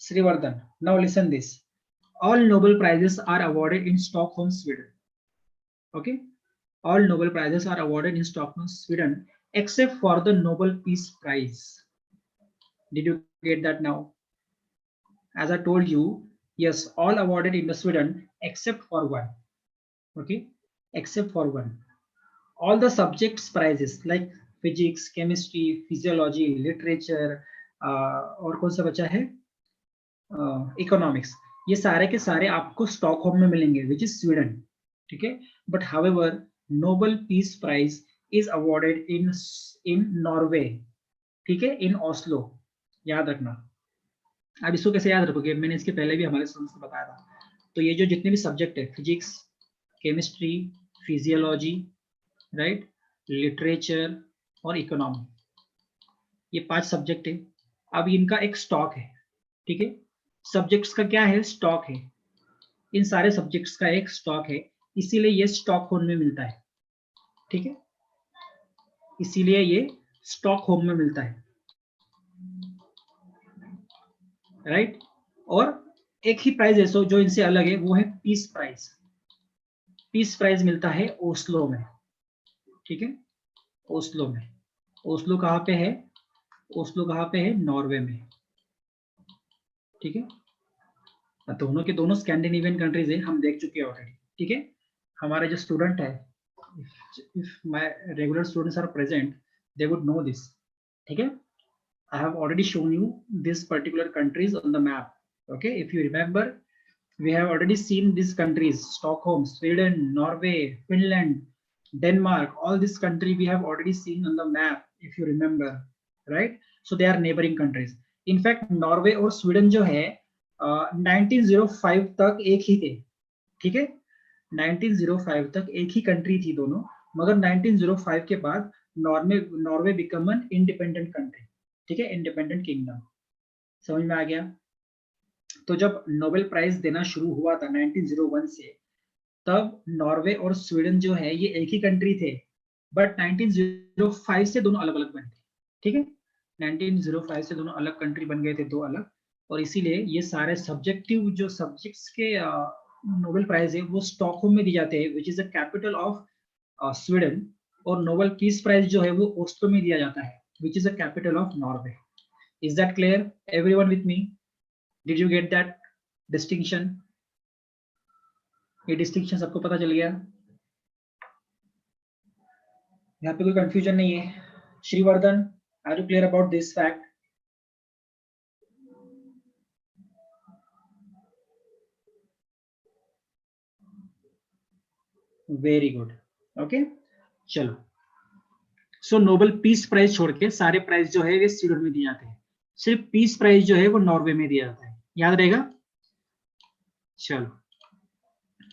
Srivardan, now listen this. All Nobel prizes are awarded in Stockholm, Sweden. Okay, all Nobel prizes are awarded in Stockholm, Sweden, except for the Nobel Peace Prize. Did you get that now? As I told you, yes, all awarded in the Sweden except for one. Okay, except for one. All the subjects prizes like physics, chemistry, physiology, literature, और कौन सा बचा है? इकोनॉमिक्स. ये सारे के सारे आपको स्टॉकहोम में मिलेंगे, विच इज स्वीडन. ठीक है, but however Nobel peace prize is awarded in Norway. ठीक है, इन ओस्लो. याद रखना. अब इसको कैसे याद रखोगे? मैंने इसके पहले भी हमारे स्टूडेंट्स को बताया था. तो ये जो जितने भी सब्जेक्ट है, physics, chemistry, physiology, right, literature और इकोनॉमी, ये 5 सब्जेक्ट है. अब इनका एक स्टॉक है. ठीक है, सब्जेक्ट्स का क्या है? स्टॉक है. इन सारे सब्जेक्ट्स का एक स्टॉक है, इसीलिए ये स्टॉकहोम में मिलता है. ठीक है, इसीलिए ये स्टॉकहोम में मिलता है, राइट. और एक ही प्राइज है जो इनसे अलग है, वो है पीस प्राइज. पीस प्राइज मिलता है ओस्लो में. ठीक है, ओस्लो में. ओस्लो कहाँ पे है? ओस्लो कहाँ पे है? नॉर्वे में. ठीक है, दोनों के दोनों स्कैंडिनेवियन कंट्रीज है, हम देख चुके हैं ऑलरेडी. ठीक है, हमारे जो स्टूडेंट है, if my regular students are present, they would know this. ठीक है, I have already shown you these particular countries on the map. Okay, if you remember, we have already seen these countries: Stockholm, Sweden, Norway, Finland, Denmark. All these countries we have already seen on the map, if you remember, right? So they are neighboring countries. In fact, Norway और Sweden जो है 1905 तक एक ही थे. ठीक है, 1905 तक एक ही कंट्री थी दोनों, मगर 1905 के बाद Norway become an independent country. ठीक है, इंडिपेंडेंट किंगडम. समझ में आ गया? तो जब नोबेल प्राइज देना शुरू हुआ था 1901 से, तब नॉर्वे और स्वीडन जो है ये एक ही कंट्री थे, बट 1905 से दोनों अलग अलग बने थे. ठीक है, 1905 से दोनों अलग कंट्री बन गए थे, दो अलग. और इसीलिए ये सारे सब्जेक्टिव जो सब्जेक्ट्स के नोबेल प्राइज है वो स्टॉकहोम में दी जाते हैं which is the capital of Sweden, और नोबेल पीस प्राइज जो है वो ओस्लो में दिया जाता है which is the capital of Norway. Is that clear everyone with me? Did you get that distinction? ये डिस्टिंक्शन सबको पता चल गया? यहाँ पे कोई कंफ्यूजन नहीं है? Shrivardhan, are you clear about this fact? Very good. Okay, चलो. सो नोबेल पीस प्राइज छोड़ के सारे प्राइज जो है वे स्वीडन में दिए जाते हैं. सिर्फ पीस प्राइज जो है वो नॉर्वे में दिया जाता है. याद रहेगा? चलो.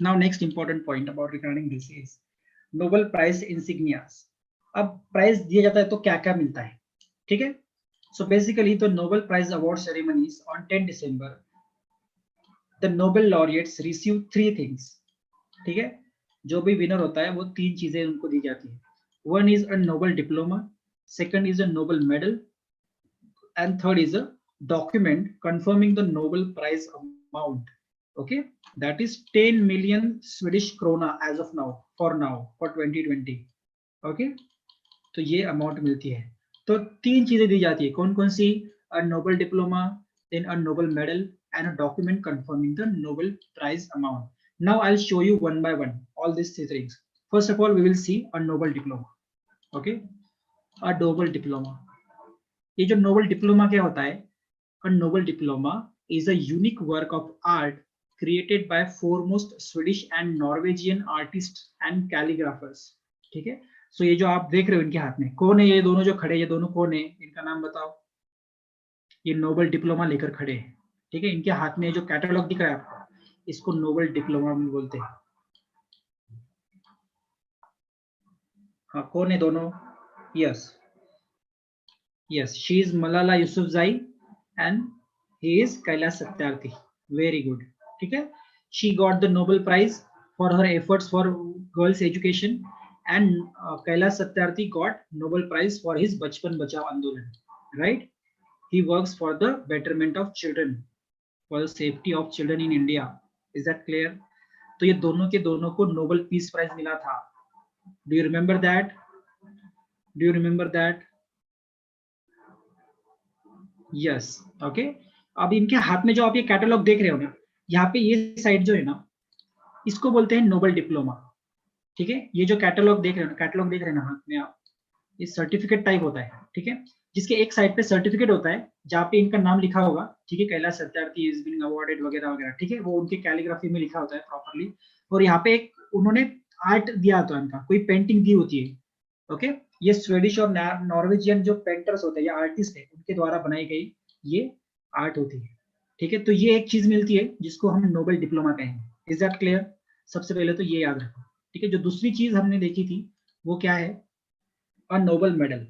Now next important point about regarding this is Nobel prize insignias. अब प्राइज दिया जाता है तो क्या क्या मिलता है, ठीक है? So basically the Nobel prize award ceremonies on 10 December the Nobel laureates receive 3 things. ठीक है, जो भी विनर होता है वो 3 चीजें उनको दी जाती है. One is a Nobel diploma, second is a Nobel medal, and third is a document confirming the Nobel Prize amount. Okay, that is 10 million Swedish krona as of now for 2020. Okay, तो ये अमाउंट मिलती है. तो 3 चीजें दी जाती है. कौन कौन सी? A Nobel diploma, then a Nobel medal and a document confirming the Nobel Prize amount. Now I'll show you one by one all these 3 things. First of all, we will see a Nobel diploma. Okay, a Nobel diploma. ये जो नोबेल डिप्लोमा क्या होता है? A Nobel diploma is a unique work of art created by foremost Swedish and Norwegian artists and calligraphers. ठीक है, सो ये जो आप देख रहे हो इनके हाथ में, कौन है ये दोनों जो खड़े? ये दोनों कौन है? इनका नाम बताओ. ये नोबेल डिप्लोमा लेकर खड़े हैं. ठीक है, इनके हाथ में जो कैटलॉग दिख रहा है आपको, इसको नोबेल डिप्लोमा भी बोलते हैं. हाँ, कौन है दोनों? Yes, yes, she is Malala Yousafzai and he is Kailash Satyarthi. Very good. ठीक है, she got the Nobel Prize for her efforts for girls education and Kailash Satyarthi got Nobel Prize for his Bachpan Bachao Andolan. Right? He works for the betterment of children, for the safety of children in India. Is that clear? तो ये दोनों के दोनों को नोबेल पीस प्राइज मिला था. Do you remember that? Do you remember that? Yes. Okay, अब इनके हाथ में जो आप ये कैटलॉग देख रहे हो ना, यहाँ पे ये साइड जो है ना, इसको बोलते हैं नोबेल डिप्लोमा. ठीक है, ये जो कैटलॉग देख रहे हो ना, कैटलॉग देख रहे हैं ना हाथ में आप, ये सर्टिफिकेट टाइप होता है. ठीक है, जिसके एक साइड पे सर्टिफिकेट होता है जहाँ पे इनका नाम लिखा होगा. ठीक है, Kailash Satyarthi is being awarded वगैरह वगैरह. ठीक है, वो उनके कैलीग्राफी में लिखा होता है प्रॉपर्ली. और यहाँ पे एक उन्होंने आर्ट दिया होता है, इनका कोई पेंटिंग दी होती है. ओके, ये स्वीडिश और नॉर्वेजियन जो पेंटर्स होते हैं या आर्टिस्ट है, उनके द्वारा बनाई गई ये आर्ट होती है. ठीक है, तो ये एक चीज मिलती है जिसको हम नोबेल डिप्लोमा कहेंगे. Is that clear? सबसे पहले तो ये याद रखो. ठीक है, जो दूसरी चीज हमने देखी थी वो क्या है? अ नोबेल मेडल.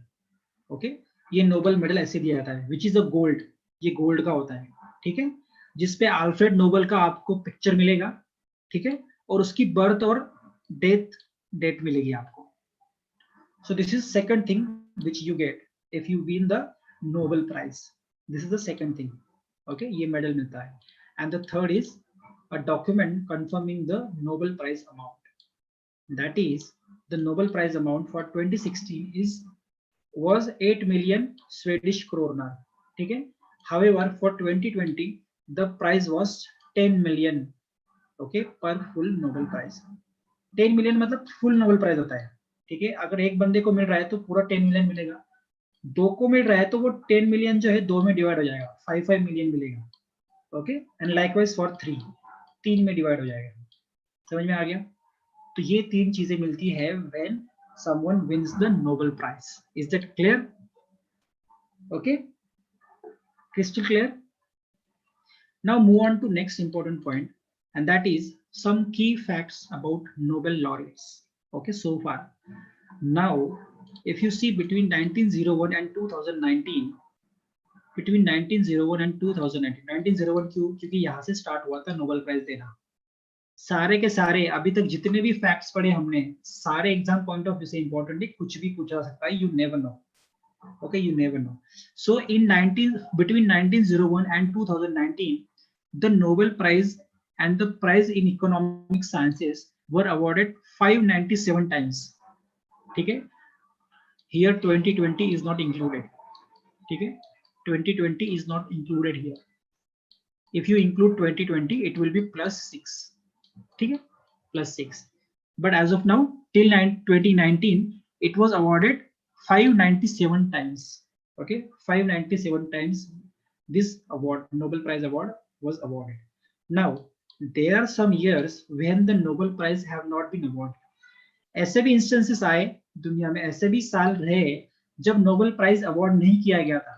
ओके, ये नोबेल मेडल ऐसे दिया जाता है विच इज अ गोल्ड. ये गोल्ड का होता है. ठीक है, जिसपे अल्फ्रेड नोबेल का आपको पिक्चर मिलेगा. ठीक है, और उसकी बर्थ और डेट मिलेगी आपको. So this is second thing which you get if you win the Nobel Prize. This is the second thing. Okay, ये medal मिलता है. And the third is a document confirming the Nobel Prize amount. That is the Nobel Prize amount for 2016 was 8 million Swedish krona. ठीक है. However, for 2020 the prize was 10 million. Okay, per full Nobel Prize. 10 million मतलब full Nobel Prize होता है. ठीक है, अगर एक बंदे को मिल रहा है तो पूरा 10 मिलियन मिलेगा. 2 को मिल रहा है तो वो 10 मिलियन जो है 2 में डिवाइड हो जाएगा, 5 मिलियन मिलेगा. ओके, एंड लाइकवाइज फॉर 3 में डिवाइड हो जाएगा. समझ में आ गया? तो ये 3 चीजें मिलती है when someone wins the Nobel prize. Is that clear? Okay, crystal clear? Now move on to next important point and that is some key facts about Nobel laureates. Okay, so far. Now, if you see between 1901 and 2019, between 1901 and 2019, 1901 क्यों? क्योंकि यहाँ से स्टार्ट हुआ था नोबेल प्राइज देना. सारे के सारे अभी तक जितने भी फैक्ट्स पढ़े हमने, सारे एग्जाम पॉइंट ऑफ व्यू से इंपॉर्टेंट है. कुछ भी पूछा सकता है. You never know. Okay, you never know. So between 1901 and 2019, the Nobel Prize and the prize in economic sciences were awarded 597 times. ठीक है, here 2020 is not included. ठीक है, 2020 is not included here. If you include 2020 it will be +6. ठीक है, +6. But as of now till 2019 it was awarded 597 times. Okay, 597 times this award, Nobel Prize award, was awarded. Now there are some years when the Nobel Prize have not been awarded. ऐसे भी इंस्टेंसेस आए दुनिया में, ऐसे भी साल रहे जब नोबेल प्राइज अवार्ड नहीं किया गया था.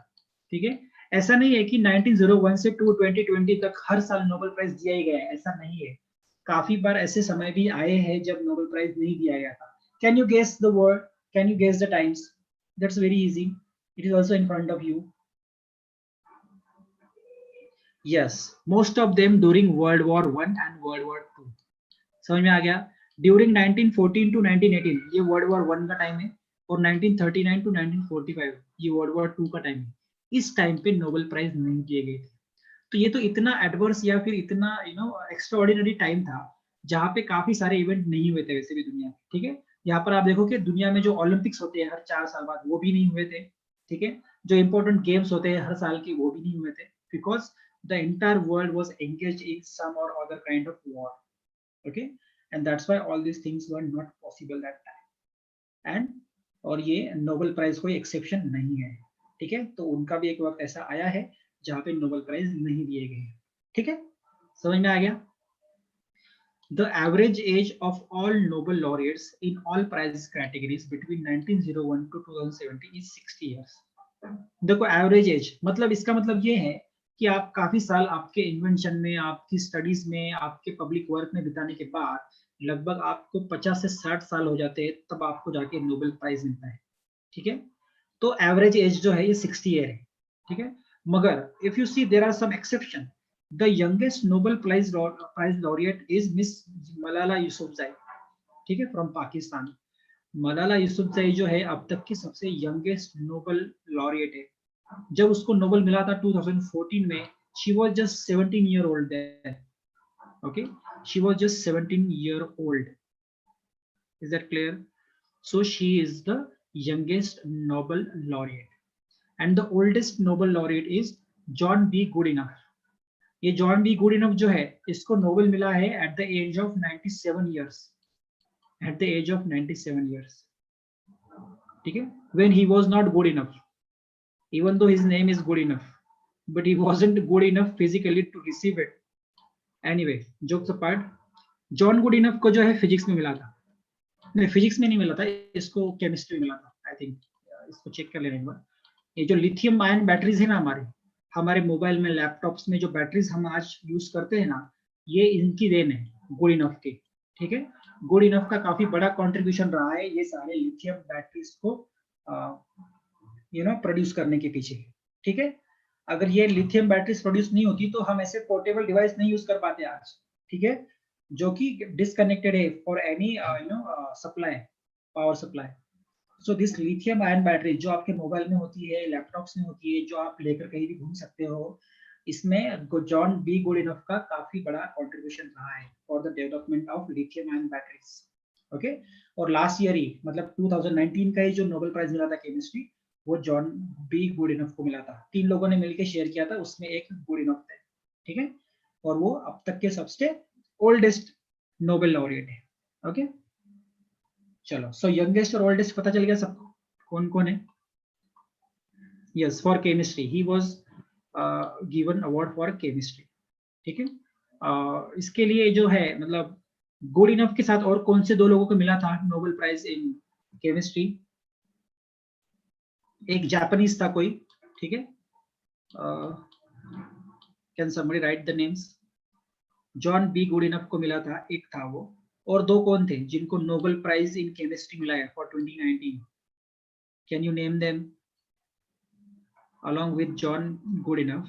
ठीक है, ऐसा नहीं है कि 1901 से 2020 तक हर साल नोबेल प्राइज दिया ही गया है, ऐसा नहीं है. काफी बार ऐसे समय भी आए हैं जब नोबेल प्राइज नहीं दिया गया था. Can you guess the word, can you guess the times? That's very easy, it is also in front of you. Yes, most of them during world war 1 and world war 2. समझ में आ गया? ड्यूरिंग 1914 टू 1918 ये वर्ल्ड वॉर 1 का टाइम है, और 1939 टू 1945 ये वर्ल्ड वॉर 2 का टाइम है. इस टाइम पे नोबेल प्राइज नहीं दिए गए थे. तो ये तो इतना एडवर्स या फिर इतना एक्स्ट्राऑर्डिनरी टाइम था जहाँ पे काफी सारे इवेंट नहीं हुए थे वैसे भी दुनिया में. ठीक है, यहाँ पर आप देखो कि दुनिया में जो ओलंपिक्स होते हैं हर 4 साल बाद वो भी नहीं हुए थे. ठीक है, जो इंपॉर्टेंट गेम्स होते हैं हर साल के वो भी नहीं हुए थे, because the entire world was engaged in some or other kind of war. Okay, and that's why all these things were not possible that time. And और ये नोबेल प्राइज कोई एक्सेप्शन नहीं है. ठीक है, तो उनका भी एक वक्त ऐसा आया है जहां पे नोबेल प्राइज नहीं दिए गए. ठीक है, समझ में आ गया? The average age of all Nobel laureates in all prize categories between 1901 to 2070 is 60 years. देखो एवरेज एज मतलब इसका मतलब ये है कि आप काफी साल आपके इन्वेंशन में, आपकी स्टडीज में, आपके पब्लिक वर्क में बिताने के बाद लगभग आपको 50 से 60 साल हो जाते हैं तब आपको जाके नोबेल प्राइज मिलता है. ठीक है, तो एवरेज एज जो है ये 60 ईयर है. ठीक है, मगर if you see there are some exception. The youngest Nobel prize laureate is miss Malala Yousafzai. ठीक है, फ्रॉम पाकिस्तान. मलाला यूसुफजई जो है अब तक की सबसे यंगेस्ट नोबेल लॉरिएट है. जब उसको नोबेल मिला था 2014 में, she was just 17 year old there. Okay, she was just 17 year old. Is that clear? So she is the youngest Nobel laureate, and the oldest Nobel laureate is John B. Goodenough. ये John B. Goodenough जो है इसको नोबेल मिला है at the age of 97 years. At the age of 97 years. ठीक है, when he was not good enough, even though his name is good enough, but he wasn't good enough physically to receive it. Anyway, jokes apart, John Goodenough को जो है फिजिक्स में मिला था. नहीं, फिजिक्स में नहीं मिला था, इसको केमिस्ट्री में मिला था. आई थिंक इसको चेक कर लेना एक बार. ये जो लिथियम आयन बैटरीज है ना हमारे मोबाइल में, लैपटॉप्स में जो बैटरीज हम आज यूज करते हैं ना, ये इनकी देन है, गुडइनफ की. ठीक है, गुडइनफ का काफी बड़ा कंट्रीब्यूशन रहा है ये सारे लिथियम बैटरीज को प्रोड्यूस करने के पीछे. ठीक है, अगर ये लिथियम बैटरीज प्रोड्यूस नहीं होती तो हम ऐसे पोर्टेबल डिवाइस नहीं यूज कर पाते आज. ठीक है, जो कि डिसकनेक्टेड है for any supply, power supply. So this lithium ion battery जो आपके मोबाइल में होती है, लैपटॉप्स में होती है, जो आप लेकर कहीं भी घूम सकते हो, इसमें जॉन बी गुडइनफ का काफी बड़ा कंट्रीब्यूशन रहा है for the development of lithium ion batteries. Okay, और लास्ट ईयर ही मतलब 2019 का ही जो नोबेल प्राइज मिला था केमिस्ट्री, वो जॉन बी गुडइनफ को मिला था. 3 लोगों ने मिलकर शेयर किया था, उसमें एक गुडइनफ थे. ठीक है, और वो अब तक के सबसे ओल्डेस्ट नोबेल लॉरिएट है. ओके, चलो, सो यंगेस्ट और ओल्डेस्ट पता चल गया सबको कौन कौन है. Yes, for chemistry he was given award for chemistry. ठीक है, इसके लिए जो है मतलब गुडइनफ के साथ और कौन से 2 लोगों को मिला था नोबेल प्राइज इन केमिस्ट्री? एक जापानीज था कोई. ठीक है, can somebody write the names? John B Goodenough को मिला था, एक था वो. और 2 कौन थे जिनको नोबेल प्राइज इन केमिस्ट्री मिला है for 2019? Can you name them? along with John Goodenough,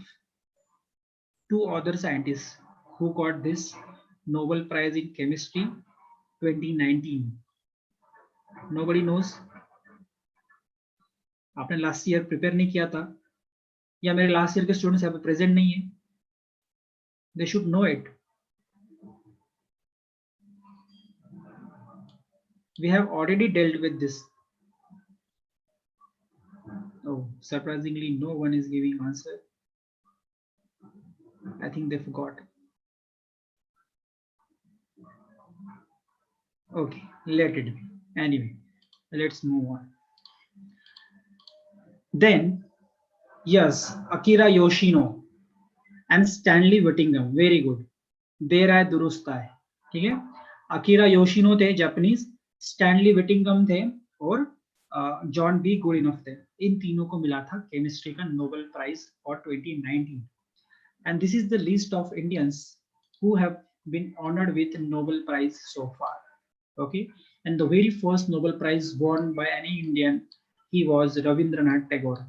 2 other scientists who got this Nobel Prize in Chemistry 2019. Nobody knows? आपने लास्ट ईयर प्रिपेयर नहीं किया था, या मेरे लास्ट ईयर के स्टूडेंट्स यहाँ पे प्रेजेंट नहीं है? They should know it. We have already dealt with this. Oh, surprisingly, no one is giving answer. I think they forgot. Okay, let it be. Anyway, let's move on. Then, yes, Akira Yoshino and Stanley Whittingham. Very good. देर आए दुरुस्त आए. ठीक है. अकीरा योशिनो थे जापानीज, स्टैनली विटिंगम थे और जॉन बी गुडिनफ थे. इन तीनों को मिला था केमिस्ट्री का Nobel prize for 2019. And this is the list of Indians who have been honored with Nobel Prize so far. Okay, and the very first Nobel Prize won by any Indian, he was Rabindranath Tagore.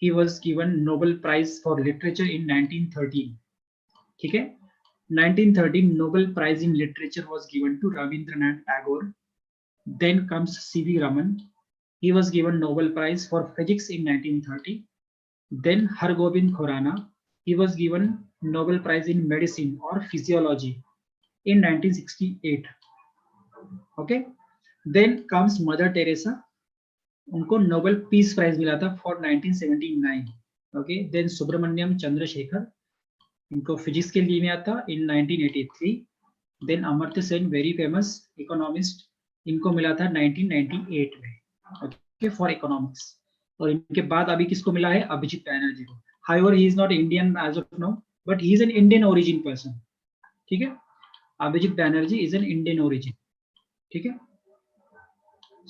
He was given Nobel Prize for Literature in 1913. ठीक है, 1913 Nobel Prize in Literature was given to Rabindranath Tagore. Then comes C.V. Raman. He was given Nobel Prize for Physics in 1930. Then Hargobind Khorana. He was given Nobel Prize in Medicine or Physiology in 1968. Okay. Then comes Mother Teresa. उनको Nobel Peace Prize मिला था for 1979. Okay. Then Subramaniam Chandrasekhar. इनको फिजिक्स के लिए मिला था in 1983. Then Amartya Sen, very famous economist. इनको मिला था 1998 में. Okay, for economics. और इनके बाद अभी किसको मिला है? अभिजीत बैनर्जी को. However, he is not Indian as of now, but he is an Indian origin person. ठीक है, Abhijit Banerjee is an Indian origin. ठीक है,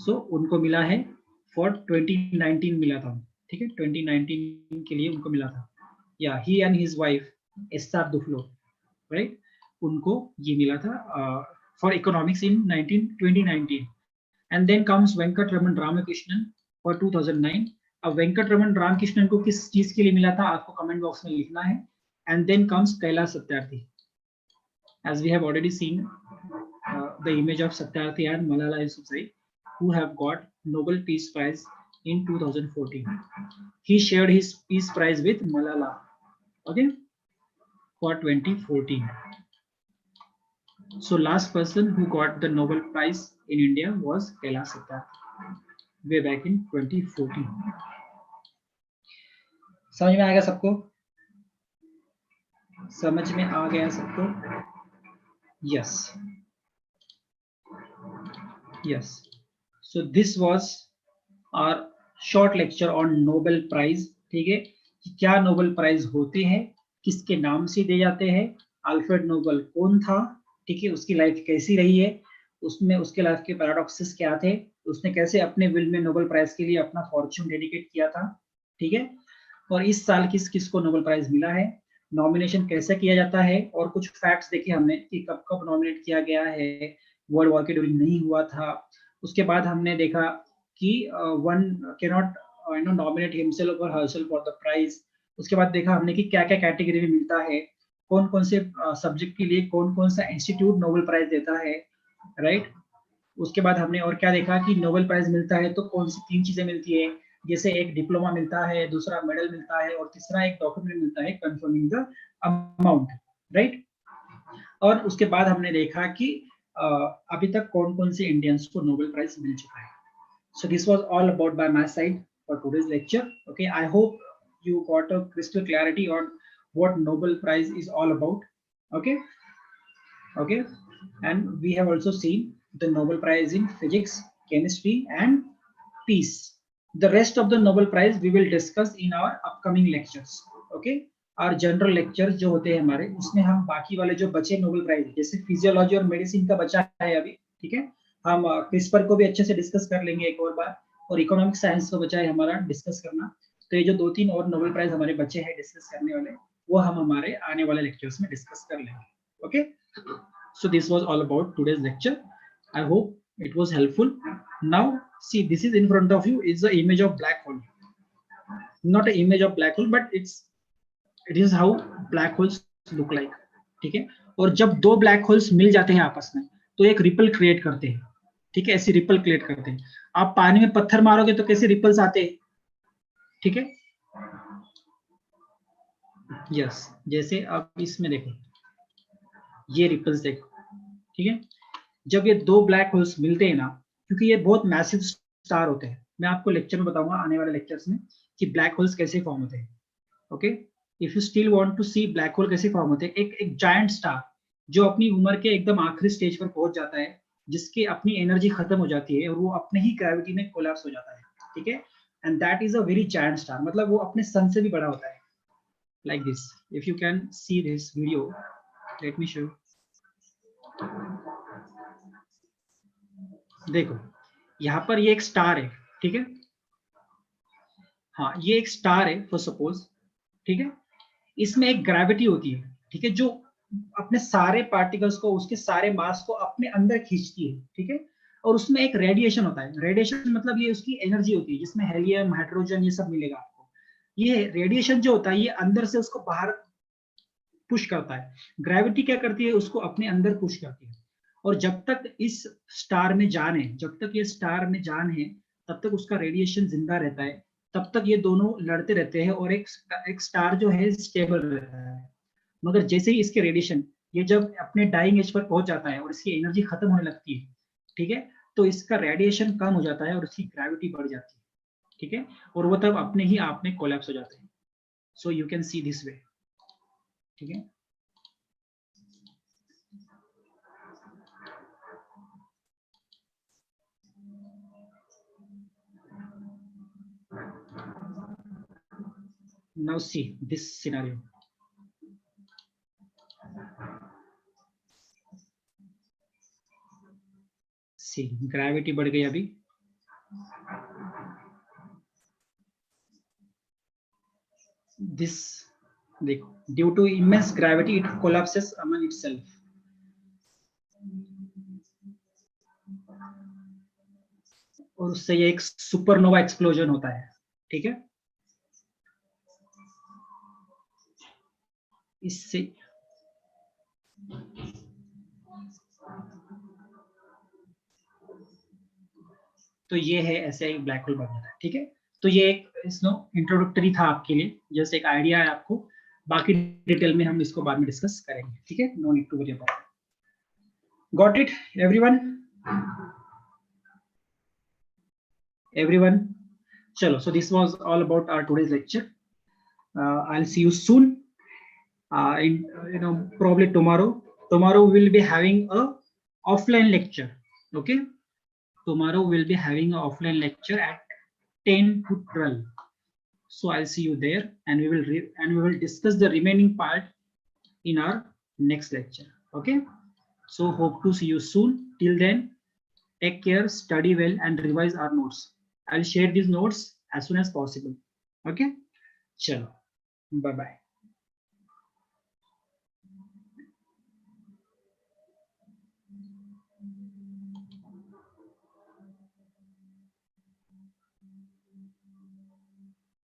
so उनको मिला है for 2019 मिला था. ठीक है, 2019 के लिए उनको मिला था. Yeah, he and his wife Esther Duflo, right? उनको ये मिला था for economics in 2019. And then comes Venkatraman Ramakrishnan for 2009. अब वेंकटरमन रामकृष्णन को किस चीज के लिए मिला था आपको कमेंट बॉक्स में लिखना है. And then comes Kailash Satyarthi. As we have already seen the image of Satyarthi and Malala Yousafzai who have got Nobel Peace Prize in 2014. He shared his Peace Prize with Malala, okay, for 2014. So last person who got the Nobel Prize in India was Kailash Satyarthi way back in 2014. समझ में आ गया सबको? समझ में आ गया सबको? Yes. Yes. So this was our short lecture on Nobel Prize. ठीक है, क्या नोबेल प्राइज होते हैं, किसके नाम से दिए जाते हैं, अल्फ्रेड नोबेल कौन था, ठीक है, उसकी लाइफ कैसी रही है, उसमें उसके लाइफ के पैराडॉक्सेस क्या थे, उसने कैसे अपने विल में नोबेल प्राइज के लिए अपना फॉर्च्यून डेडिकेट किया था. ठीक है, और इस साल किस किस को नोबेल प्राइज मिला है, नॉमिनेशन कैसे किया जाता है, और कुछ फैक्ट्स देखे हमने कि कब कब नॉमिनेट किया गया है, वर्ल्ड वॉर के ड्यूरिंग नहीं हुआ था. उसके बाद हमने देखा कि one can not nominate himself और हरसेल्फ फॉर द प्राइज. उसके बाद देखा हमने कि क्या क्या कैटेगरी में मिलता है, कौन कौन से सब्जेक्ट के लिए कौन कौन सा इंस्टीट्यूट नोबेल प्राइज देता है, राइट. उसके बाद हमने और क्या देखा कि नोबेल प्राइज मिलता है तो कौन सी 3 चीजें मिलती है, जैसे एक डिप्लोमा मिलता है, दूसरा मेडल मिलता है और तीसरा एक डॉक्यूमेंट मिलता है कंफर्मिंग द अमाउंट, राइट. और उसके बाद हमने देखा कि अभी तक कौन कौन से इंडियंस को नोबेल प्राइज मिल चुका है. So this was all about by my side for today's lecture. Okay, I hope you got a crystal clarity on what Nobel Prize is all about. Okay, okay, and we have also seen the Nobel Prize in Physics, Chemistry, and Peace. The rest of the Nobel Prize we will discuss in our upcoming lectures. Okay, our general lectures जो होते हैं हमारे, उसमें हम बाकी वाले जो बचे नोबेल प्राइज, जैसे फिजियोलॉजी और मेडिसिन का बचा है अभी, ठीक है, हम क्रिस्पर को भी अच्छे से डिस्कस कर लेंगे एक और बार, और इकोनॉमिक साइंस को बचा है हमारा डिस्कस करना. तो ये जो 2-3 और नोबेल प्राइज हमारे बचे हैं डिस्कस करने वाले, वो हम हमारे आने वाले लेक्चर्स में डिस्कस कर लेंगे. Okay, so this was all about today's lecture. I hope it was helpful. Now see, this is in front of you is the image of black hole, not an image of black hole, but it is how black holes look like. ठीक है, और जब दो ब्लैक होल्स मिल जाते हैं आपस में तो एक रिपल क्रिएट करते हैं. ठीक है, ऐसी रिपल क्रिएट करते हैं. आप पानी में पत्थर मारोगे तो कैसे रिपल्स आते हैं. ठीक है, यस, जैसे आप इसमें देखो ये रिपल्स देखो. ठीक है, जब ये दो ब्लैक होल्स मिलते हैं ना क्योंकि ये बहुत मैसिव स्टार होते हैं। मैं आपको लेक्चर में बताऊंगा आने वाले लेक्चर्स में कि ब्लैक होल्स कैसे फॉर्म होते हैं। Okay, if you still want to see black hole कैसे फॉर्म होते हैं, एक जायंट स्टार जो अपनी उम्र के एकदम आखिरी स्टेज पर पहुंच जाता है, जिसकी अपनी एनर्जी खत्म हो जाती है और वो अपने ही ग्रेविटी में कोलैप्स हो जाता है, ठीक है, and that is a very giant star, मतलब वो अपने सन से भी बड़ा होता है, like this. If you can see this video, let me show. देखो यहाँ पर ये एक स्टार है, ठीक है, हाँ ये एक स्टार है फॉर सपोज, ठीक है, इसमें एक ग्रेविटी होती है, ठीक है, जो अपने सारे पार्टिकल्स को, उसके सारे मास को अपने अंदर खींचती है, ठीक है, और उसमें एक रेडिएशन होता है। रेडिएशन मतलब ये उसकी एनर्जी होती है, जिसमें हेलियम, हाइड्रोजन, ये सब मिलेगा आपको। ये रेडिएशन जो होता है ये अंदर से उसको बाहर पुश करता है, ग्रेविटी क्या करती है, उसको अपने अंदर पुश करती है। और जब तक इस स्टार में जान है, जब तक ये स्टार में जान है, तब तक उसका रेडिएशन जिंदा रहता है, तब तक ये दोनों लड़ते रहते हैं और एक स्टार जो है स्टेबल रहता है। मगर जैसे ही इसके रेडिएशन, ये जब अपने डाइंग एज पर पहुंच जाता है और इसकी एनर्जी खत्म होने लगती है, ठीक है, तो इसका रेडिएशन कम हो जाता है और इसकी ग्रेविटी बढ़ जाती है, ठीक है, और वो तब अपने ही आप में कोलैप्स हो जाते हैं। So you can see this way, ठीक है। Now see this scenario. See, gravity बढ़ गई अभी। This, देखो, due to immense gravity it collapses among itself. और उससे ये एक सुपरनोवा एक्सप्लोजन होता है, ठीक है। इससे तो ये है ऐसे एक ब्लैक होल बनता है, ठीक है। तो ये एक इंट्रोडक्टरी था आपके लिए, जैसे एक आइडिया है आपको, बाकी डिटेल में हम इसको बाद में डिस्कस करेंगे, ठीक है। No need to worry about. Got it everyone? Everyone, चलो, so this was all about our today's lecture. I'll see you soon. Probably tomorrow. Tomorrow we will be having a offline lecture. Okay. Tomorrow we'll be having an offline lecture at 10 to 12. So I'll see you there, and we will discuss the remaining part in our next lecture. Okay. So hope to see you soon. Till then, take care, study well, and revise our notes. I'll share these notes as soon as possible. Okay. Chalo. Bye bye.